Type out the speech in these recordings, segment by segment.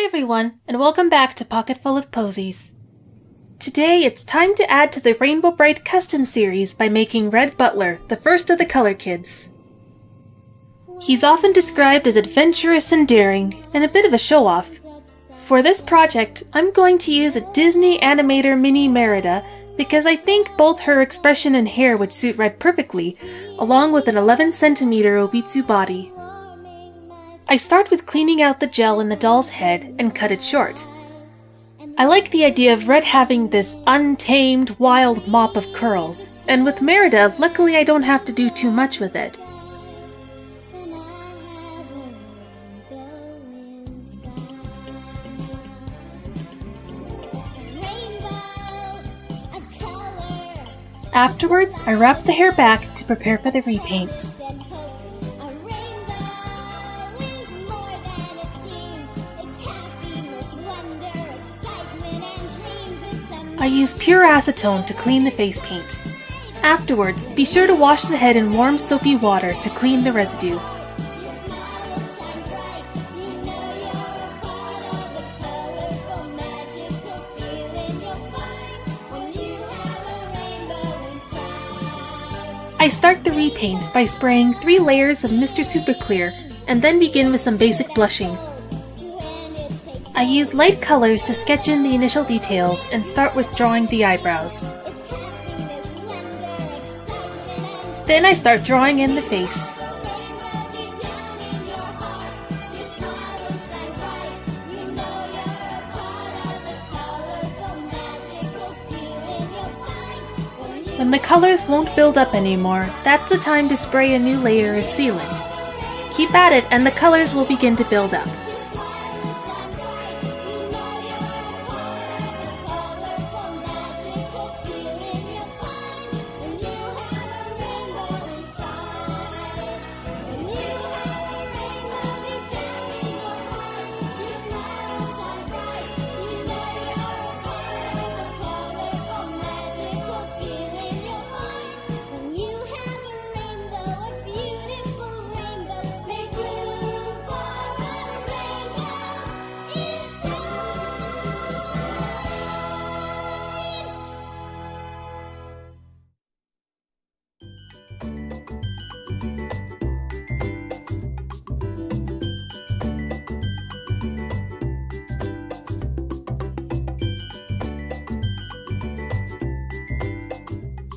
everyone, and welcome back to Pocketful of Posies. Today it's time to add to the Rainbow Brite custom series by making Red Butler, the first of the Color Kids. He's often described as adventurous and daring, and a bit of a show-off. For this project, I'm going to use a Disney animator mini Merida because I think both her expression and hair would suit Red perfectly, along with an 11cm Obitsu body. I start with cleaning out the gel in the doll's head and cut it short. I like the idea of Red having this untamed, wild mop of curls, and with Merida, luckily I don't have to do too much with it. Afterwards, I wrap the hair back to prepare for the repaint. I use pure acetone to clean the face paint. Afterwards, be sure to wash the head in warm soapy water to clean the residue. I start the repaint by spraying 3 layers of Mr. Super Clear and then begin with some basic blushing. I use light colors to sketch in the initial details and start with drawing the eyebrows. Then I start drawing in the face. When the colors won't build up anymore, that's the time to spray a new layer of sealant. Keep at it and the colors will begin to build up.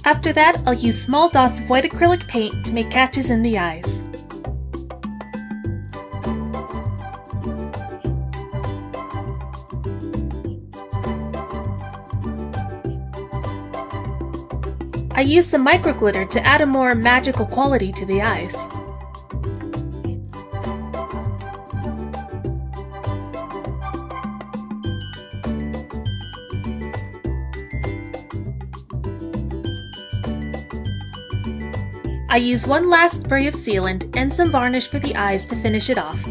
After that, I'll use small dots of white acrylic paint to make catches in the eyes. I use some micro glitter to add a more magical quality to the eyes. I use one last spray of sealant and some varnish for the eyes to finish it off.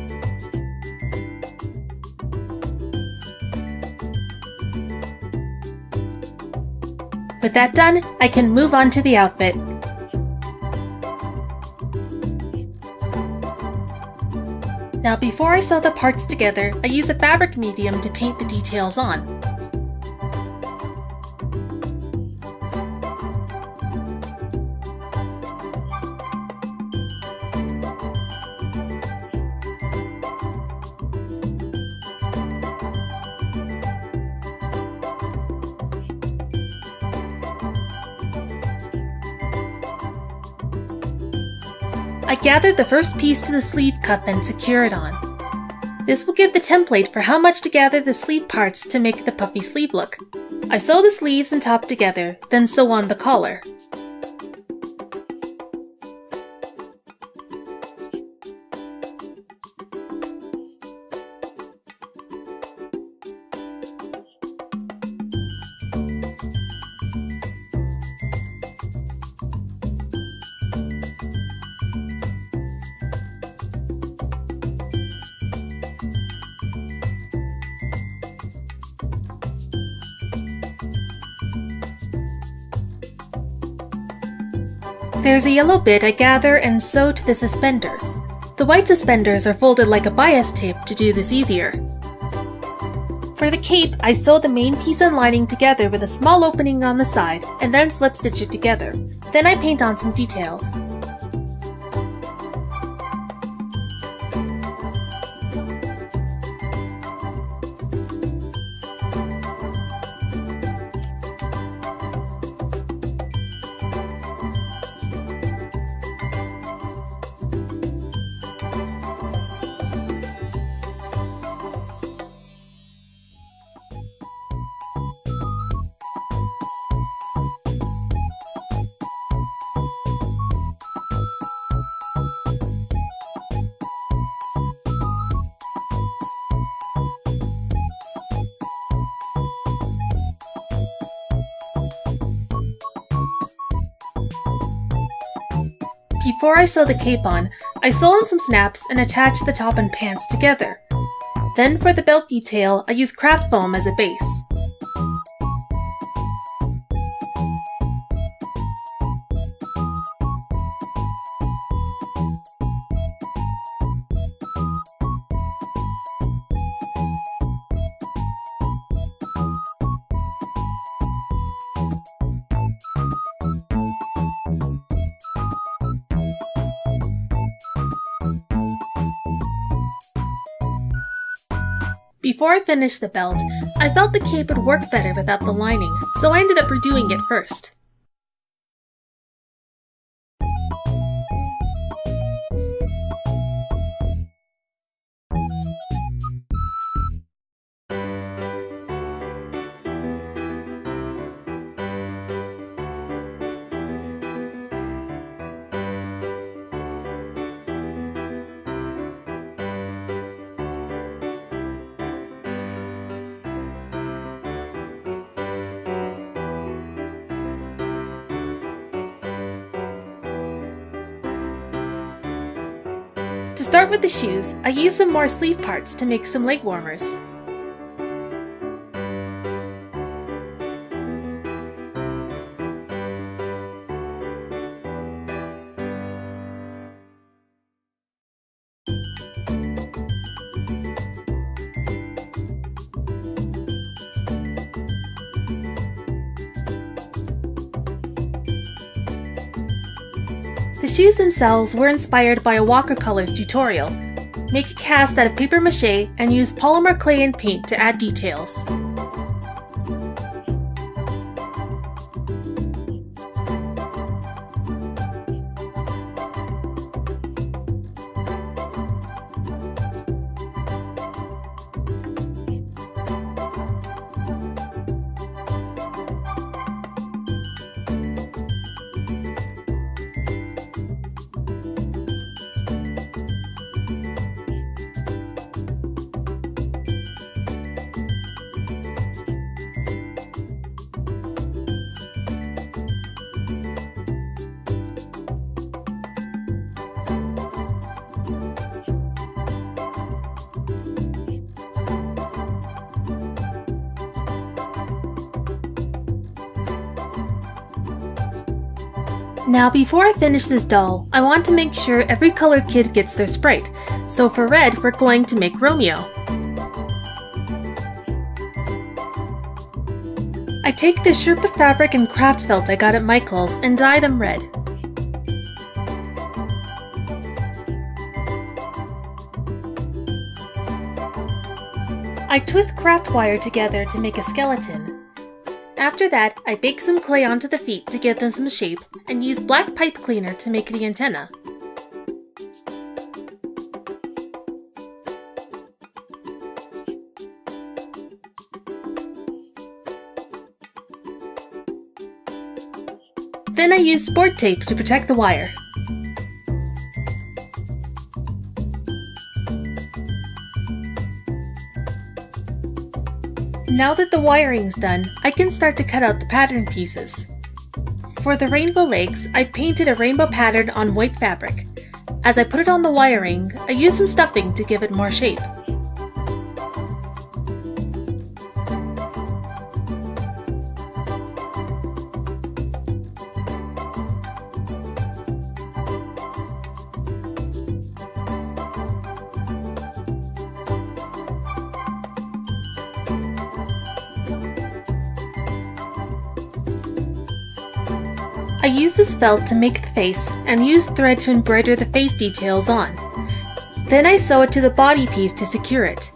With that done, I can move on to the outfit. Now before I sew the parts together, I use a fabric medium to paint the details on. I gathered the first piece to the sleeve cuff and secure it on. This will give the template for how much to gather the sleeve parts to make the puffy sleeve look. I sew the sleeves and top together, then sew on the collar. There's a yellow bit I gather and sew to the suspenders. The white suspenders are folded like a bias tape to do this easier. For the cape, I sew the main piece and lining together with a small opening on the side, and then slip stitch it together. Then I paint on some details. Before I sew the cape on, I sew on some snaps and attach the top and pants together. Then for the belt detail, I use craft foam as a base. Before I finished the belt, I felt the cape would work better without the lining, so I ended up redoing it first. To start with the shoes, I used some more sleeve parts to make some leg warmers. The shoes themselves were inspired by a watercolors tutorial. Make a cast out of paper mache and use polymer clay and paint to add details. Now before I finish this doll, I want to make sure every color kid gets their Sprite, so for red we're going to make Romeo. I take this Sherpa fabric and craft felt I got at Michael's and dye them red. I twist craft wire together to make a skeleton. After that, I bake some clay onto the feet to give them some shape and use black pipe cleaner to make the antenna. Then I use sport tape to protect the wire. Now that the wiring's done, I can start to cut out the pattern pieces. For the rainbow legs, I painted a rainbow pattern on white fabric. As I put it on the wiring, I used some stuffing to give it more shape. I use this felt to make the face and use thread to embroider the face details on. Then I sew it to the body piece to secure it.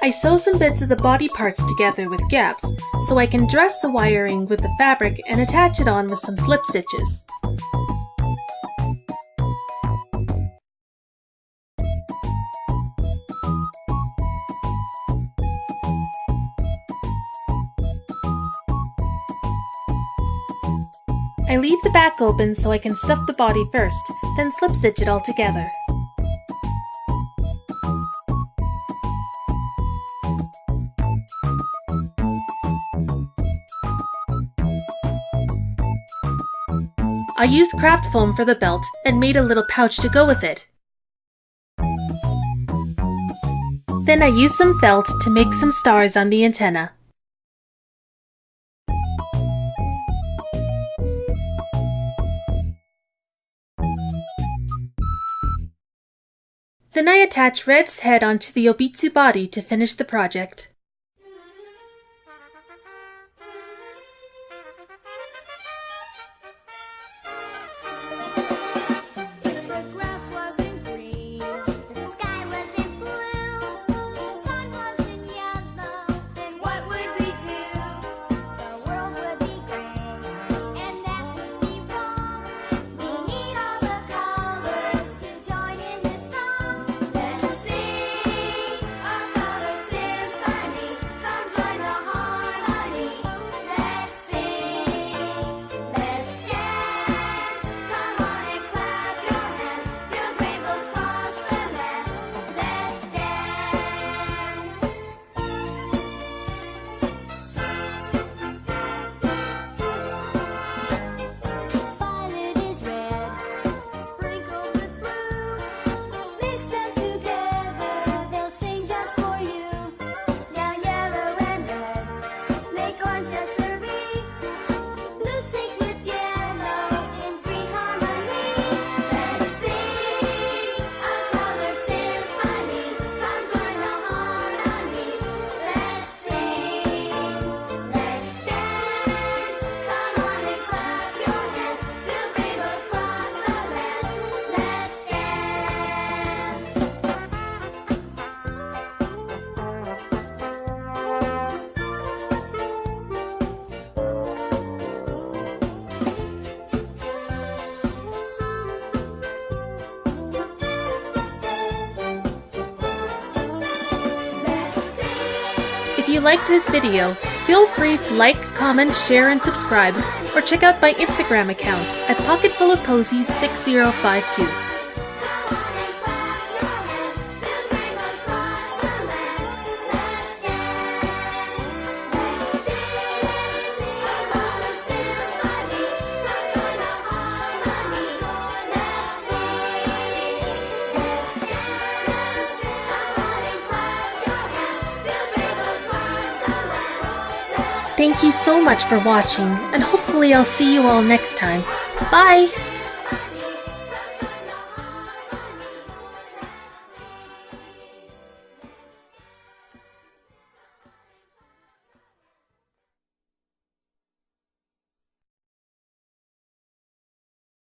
I sew some bits of the body parts together with gaps so I can dress the wiring with the fabric and attach it on with some slip stitches. I leave the back open so I can stuff the body first, then slip stitch it all together. I used craft foam for the belt and made a little pouch to go with it. Then I used some felt to make some stars on the antenna. Then I attach Red's head onto the Obitsu body to finish the project. If you liked this video, feel free to like, comment, share, and subscribe, or check out my Instagram account at pocketfulofposies6052. Thank you so much for watching, and hopefully I'll see you all next time. Bye!